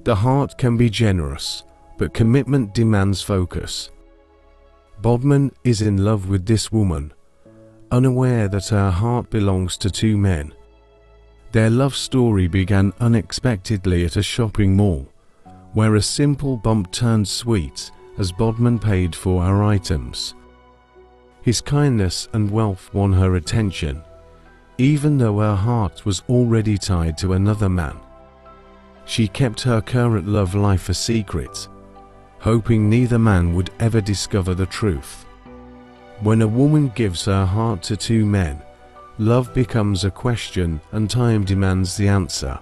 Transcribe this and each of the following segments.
The heart can be generous, but commitment demands focus. Bhadman is in love with this woman, unaware that her heart belongs to two men. Their love story began unexpectedly at a shopping mall, where a simple bump turned sweet as Bhadman paid for her items. His kindness and wealth won her attention, even though her heart was already tied to another man. She kept her current love life a secret, hoping neither man would ever discover the truth. When a woman gives her heart to two men, love becomes a question and time demands the answer.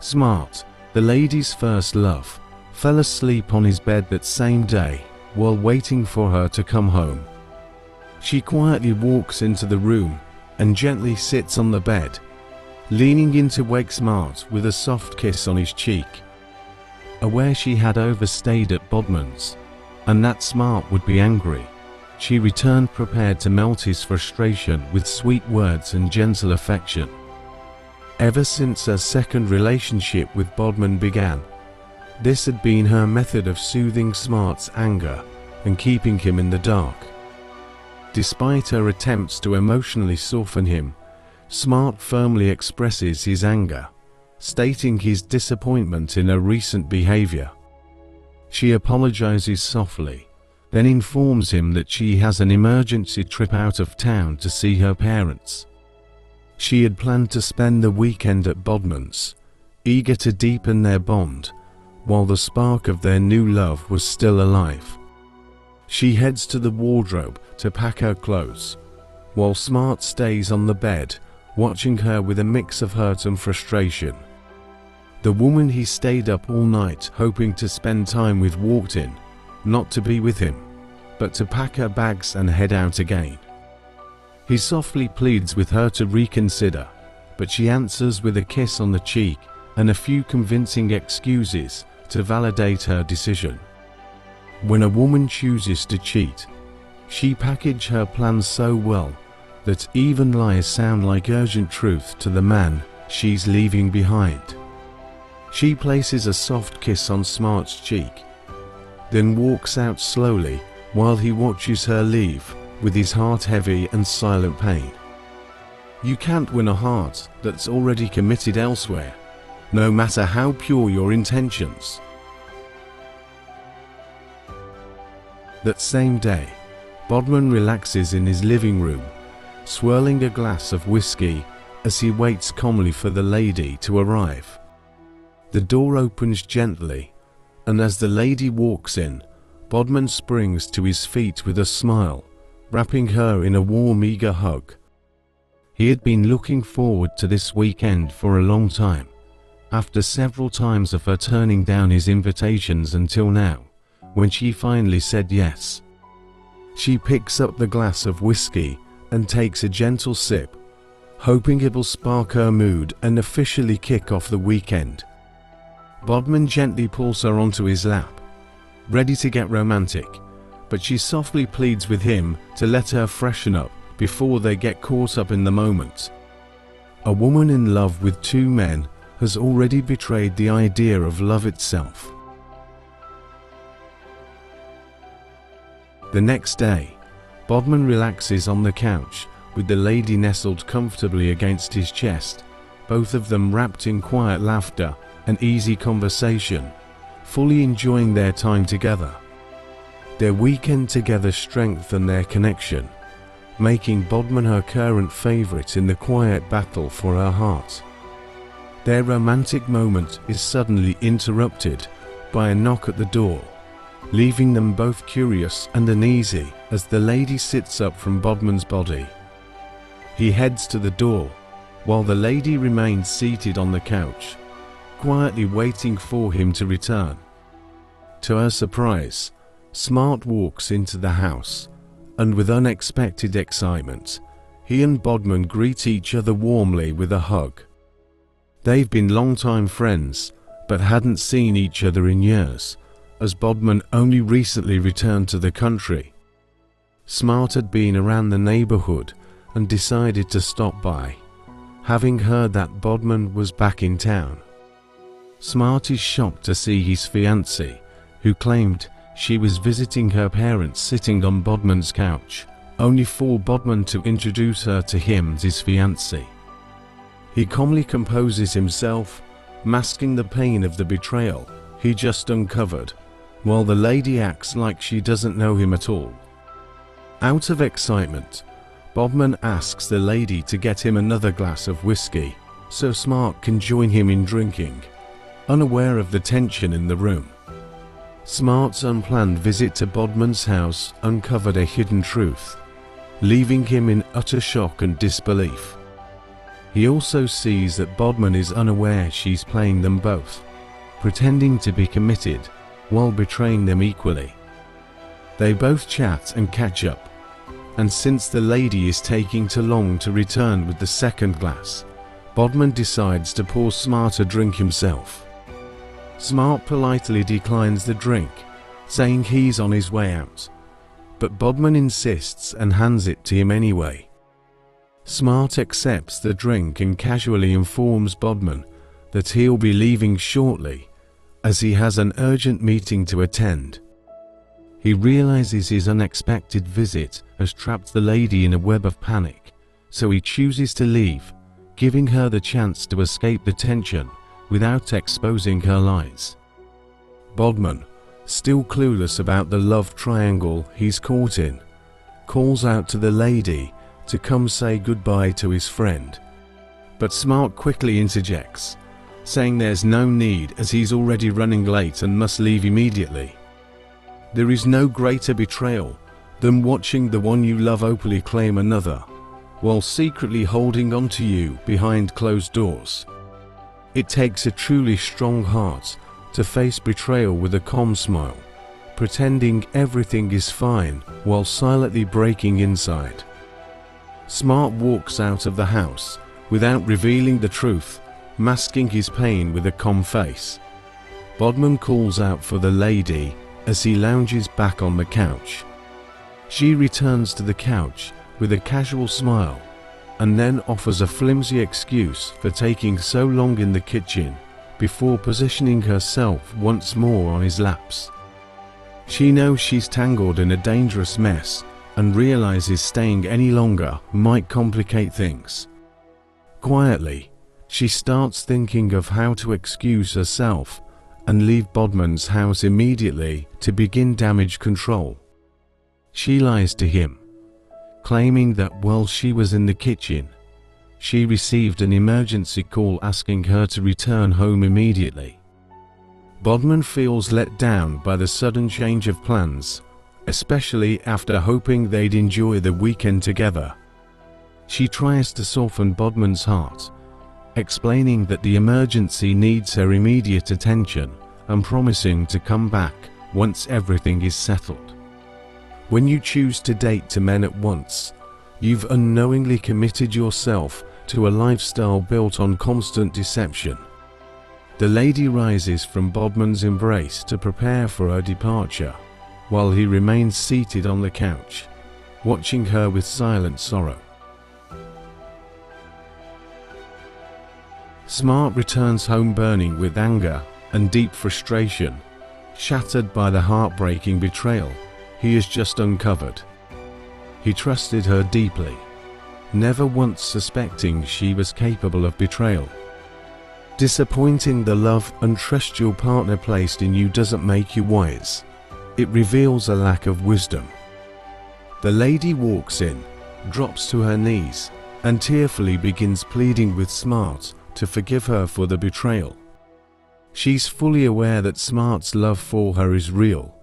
Smart, the lady's first love, fell asleep on his bed that same day while waiting for her to come home. She quietly walks into the room and gently sits on the bed, leaning in to wake Smart with a soft kiss on his cheek. Aware she had overstayed at Bhadman's, and that Smart would be angry, she returned prepared to melt his frustration with sweet words and gentle affection. Ever since her second relationship with Bhadman began, this had been her method of soothing Smart's anger and keeping him in the dark. Despite her attempts to emotionally soften him, Smart firmly expresses his anger, stating his disappointment in her recent behavior. She apologizes softly, then informs him that she has an emergency trip out of town to see her parents. She had planned to spend the weekend at Bhadman's, eager to deepen their bond, while the spark of their new love was still alive. She heads to the wardrobe to pack her clothes, while Smart stays on the bed, watching her with a mix of hurt and frustration. The woman he stayed up all night hoping to spend time with walked in, not to be with him, but to pack her bags and head out again. He softly pleads with her to reconsider, but she answers with a kiss on the cheek and a few convincing excuses to validate her decision. When a woman chooses to cheat, she packages her plans so well that even lies sound like urgent truth to the man she's leaving behind. She places a soft kiss on Smart's cheek, then walks out slowly while he watches her leave with his heart heavy and silent pain. You can't win a heart that's already committed elsewhere, no matter how pure your intentions. That same day, Bhadman relaxes in his living room, swirling a glass of whiskey as he waits calmly for the lady to arrive. The door opens gently, and as the lady walks in, Bhadman springs to his feet with a smile, wrapping her in a warm, eager hug. He had been looking forward to this weekend for a long time, after several times of her turning down his invitations until now, when she finally said yes. She picks up the glass of whiskey and takes a gentle sip, hoping it will spark her mood and officially kick off the weekend. Bhadman gently pulls her onto his lap, ready to get romantic, but she softly pleads with him to let her freshen up before they get caught up in the moment. A woman in love with two men has already betrayed the idea of love itself. The next day, Bhadman relaxes on the couch with the lady nestled comfortably against his chest, both of them wrapped in quiet laughter and easy conversation, fully enjoying their time together. Their weekend together strengthened their connection, making Bhadman her current favorite in the quiet battle for her heart. Their romantic moment is suddenly interrupted by a knock at the door, leaving them both curious and uneasy as the lady sits up from Bhadman's body. He heads to the door, while the lady remains seated on the couch, quietly waiting for him to return. To her surprise, Smart walks into the house, and with unexpected excitement, he and Bhadman greet each other warmly with a hug. They've been long-time friends, but hadn't seen each other in years, as Bhadman only recently returned to the country. Smart had been around the neighborhood and decided to stop by, having heard that Bhadman was back in town. Smart is shocked to see his fiancée, who claimed she was visiting her parents, sitting on Bhadman's couch, only for Bhadman to introduce her to him as his fiancée. He calmly composes himself, masking the pain of the betrayal he just uncovered, while the lady acts like she doesn't know him at all. Out of excitement, Bhadman asks the lady to get him another glass of whiskey so Smart can join him in drinking, unaware of the tension in the room. Smart's unplanned visit to Bhadman's house uncovered a hidden truth, leaving him in utter shock and disbelief. He also sees that Bhadman is unaware she's playing them both, pretending to be committed while betraying them equally. They both chat and catch up, and since the lady is taking too long to return with the second glass, Bhadman decides to pour Smart a drink himself. Smart politely declines the drink, saying he's on his way out, but Bhadman insists and hands it to him anyway. Smart accepts the drink and casually informs Bhadman that he'll be leaving shortly, as he has an urgent meeting to attend. He realizes his unexpected visit has trapped the lady in a web of panic, so he chooses to leave, giving her the chance to escape the tension without exposing her lies. Bhadman, still clueless about the love triangle he's caught in, calls out to the lady to come say goodbye to his friend. But Smart quickly interjects, saying there's no need as he's already running late and must leave immediately. There is no greater betrayal than watching the one you love openly claim another, while secretly holding on to you behind closed doors. It takes a truly strong heart to face betrayal with a calm smile, pretending everything is fine while silently breaking inside. Smart walks out of the house without revealing the truth, masking his pain with a calm face. Bhadman calls out for the lady as he lounges back on the couch. She returns to the couch with a casual smile, and then offers a flimsy excuse for taking so long in the kitchen before positioning herself once more on his laps. She knows she's tangled in a dangerous mess and realizes staying any longer might complicate things. Quietly, she starts thinking of how to excuse herself and leave Bhadman's house immediately to begin damage control. She lies to him, claiming that while she was in the kitchen, she received an emergency call asking her to return home immediately. Bhadman feels let down by the sudden change of plans, especially after hoping they'd enjoy the weekend together. She tries to soften Bhadman's heart, explaining that the emergency needs her immediate attention and promising to come back once everything is settled. When you choose to date two men at once, you've unknowingly committed yourself to a lifestyle built on constant deception. The lady rises from Bhadman's embrace to prepare for her departure, while he remains seated on the couch, watching her with silent sorrow. Smart returns home burning with anger and deep frustration, shattered by the heartbreaking betrayal he has just uncovered. He trusted her deeply, never once suspecting she was capable of betrayal. Disappointing the love and trust your partner placed in you doesn't make you wise. It reveals a lack of wisdom. The lady walks in, drops to her knees, and tearfully begins pleading with Smart to forgive her for the betrayal. She's fully aware that Smart's love for her is real,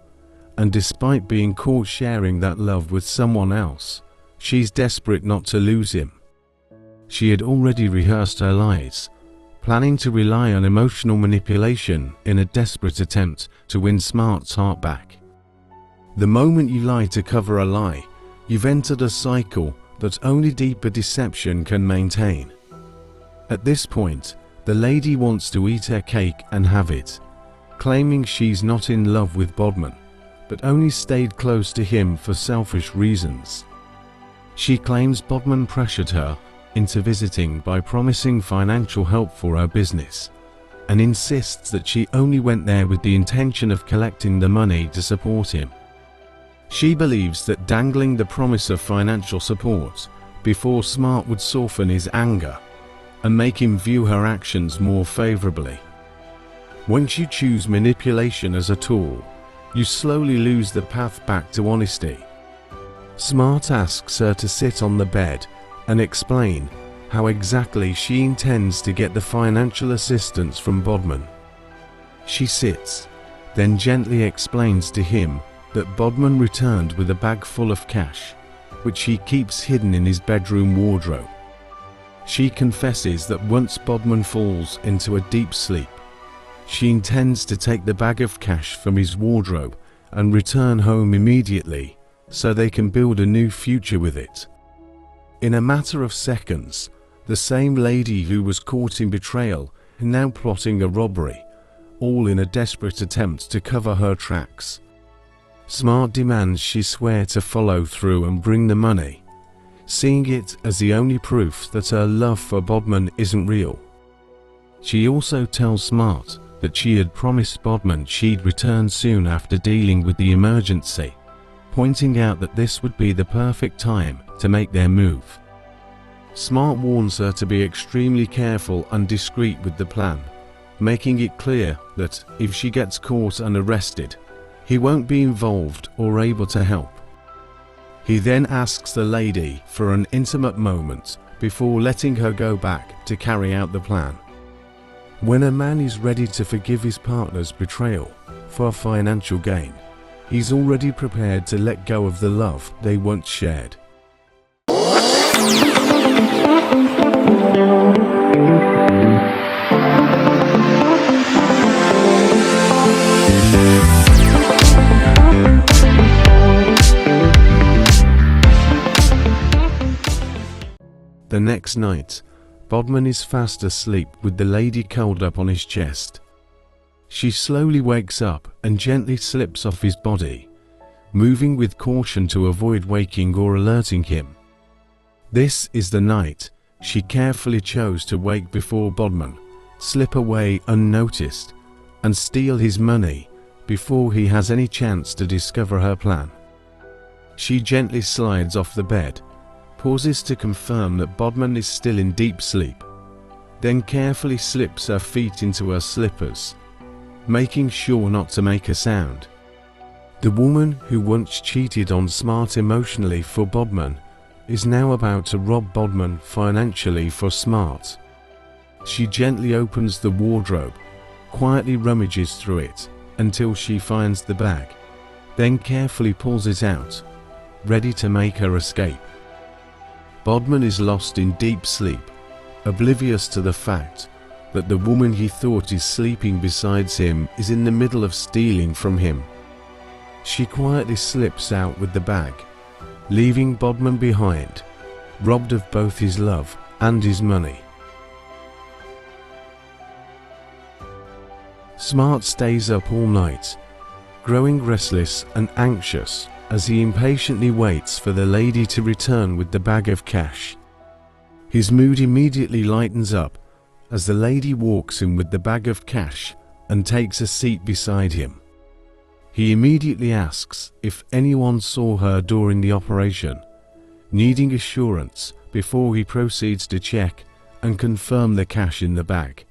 and despite being caught sharing that love with someone else, she's desperate not to lose him. She had already rehearsed her lies, planning to rely on emotional manipulation in a desperate attempt to win Smart's heart back. The moment you lie to cover a lie, you've entered a cycle that only deeper deception can maintain. At this point, the lady wants to eat her cake and have it, claiming she's not in love with Bhadman, but only stayed close to him for selfish reasons. She claims Bhadman pressured her into visiting by promising financial help for her business, and insists that she only went there with the intention of collecting the money to support him. She believes that dangling the promise of financial support before Smart would soften his anger and make him view her actions more favorably. Once you choose manipulation as a tool, you slowly lose the path back to honesty. Smart asks her to sit on the bed and explain how exactly she intends to get the financial assistance from Bhadman. She sits, then gently explains to him that Bhadman returned with a bag full of cash, which he keeps hidden in his bedroom wardrobe. She confesses that once Bhadman falls into a deep sleep, she intends to take the bag of cash from his wardrobe and return home immediately so they can build a new future with it. In a matter of seconds, the same lady who was caught in betrayal is now plotting a robbery, all in a desperate attempt to cover her tracks. Smart demands she swear to follow through and bring the money, seeing it as the only proof that her love for Bhadman isn't real. She also tells Smart that she had promised Bhadman she'd return soon after dealing with the emergency, pointing out that this would be the perfect time to make their move. Smart warns her to be extremely careful and discreet with the plan, making it clear that if she gets caught and arrested, he won't be involved or able to help. He then asks the lady for an intimate moment before letting her go back to carry out the plan. When a man is ready to forgive his partner's betrayal for financial gain, he's already prepared to let go of the love they once shared. The next night, Bhadman is fast asleep with the lady curled up on his chest. She slowly wakes up and gently slips off his body, moving with caution to avoid waking or alerting him. This is the night she carefully chose to wake before Bhadman, slip away unnoticed, and steal his money before he has any chance to discover her plan. She gently slides off the bed, pauses to confirm that Bhadman is still in deep sleep, then carefully slips her feet into her slippers, making sure not to make a sound. The woman who once cheated on Smart emotionally for Bhadman is now about to rob Bhadman financially for Smart. She gently opens the wardrobe, quietly rummages through it until she finds the bag, then carefully pulls it out, ready to make her escape. Bhadman is lost in deep sleep, oblivious to the fact that the woman he thought is sleeping beside him is in the middle of stealing from him. She quietly slips out with the bag, leaving Bhadman behind, robbed of both his love and his money. Smart stays up all night, growing restless and anxious as he impatiently waits for the lady to return with the bag of cash. His mood immediately lightens up as the lady walks in with the bag of cash and takes a seat beside him. He immediately asks if anyone saw her during the operation, needing assurance before he proceeds to check and confirm the cash in the bag.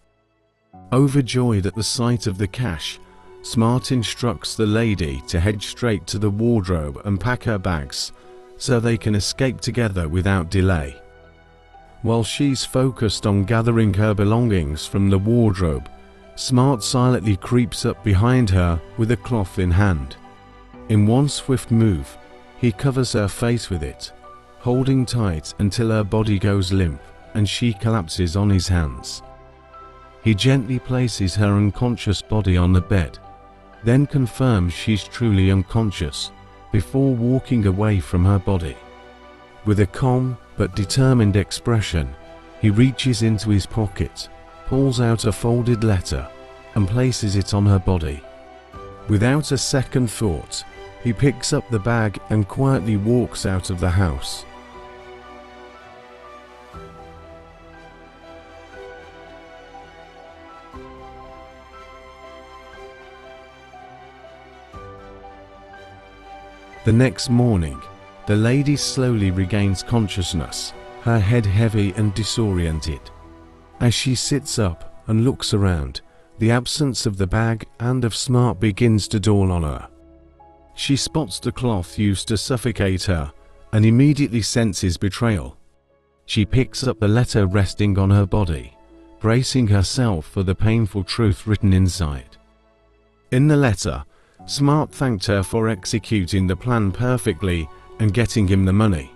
Overjoyed at the sight of the cash, Smart instructs the lady to head straight to the wardrobe and pack her bags so they can escape together without delay. While she's focused on gathering her belongings from the wardrobe, Smart silently creeps up behind her with a cloth in hand. In one swift move, he covers her face with it, holding tight until her body goes limp and she collapses on his hands. He gently places her unconscious body on the bed, then confirms she's truly unconscious before walking away from her body. With a calm but determined expression, he reaches into his pocket, pulls out a folded letter, and places it on her body. Without a second thought, he picks up the bag and quietly walks out of the house. The next morning, the lady slowly regains consciousness, her head heavy and disoriented. As she sits up and looks around, the absence of the bag and of Smart begins to dawn on her. She spots the cloth used to suffocate her and immediately senses betrayal. She picks up the letter resting on her body, bracing herself for the painful truth written inside. In the letter, Smart thanked her for executing the plan perfectly and getting him the money.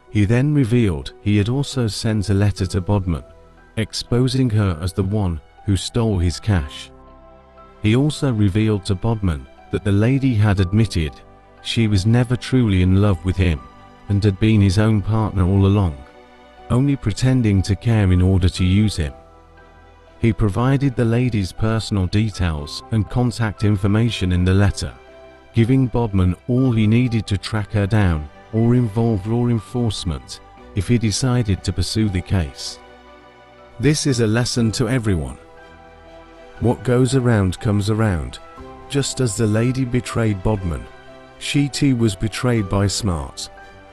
He then revealed he had also sent a letter to Bhadman, exposing her as the one who stole his cash. He also revealed to Bhadman that the lady had admitted she was never truly in love with him and had been his own partner all along, only pretending to care in order to use him. He provided the lady's personal details and contact information in the letter, giving Bhadman all he needed to track her down or involve law enforcement if he decided to pursue the case. This is a lesson to everyone. What goes around comes around. Just as the lady betrayed Bhadman, she too was betrayed by Smart.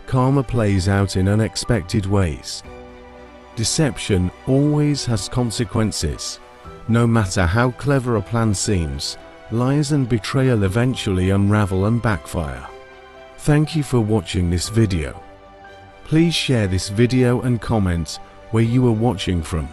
Karma plays out in unexpected ways. Deception always has consequences. No matter how clever a plan seems, lies and betrayal eventually unravel and backfire. Thank you for watching this video. Please share this video and comment where you are watching from.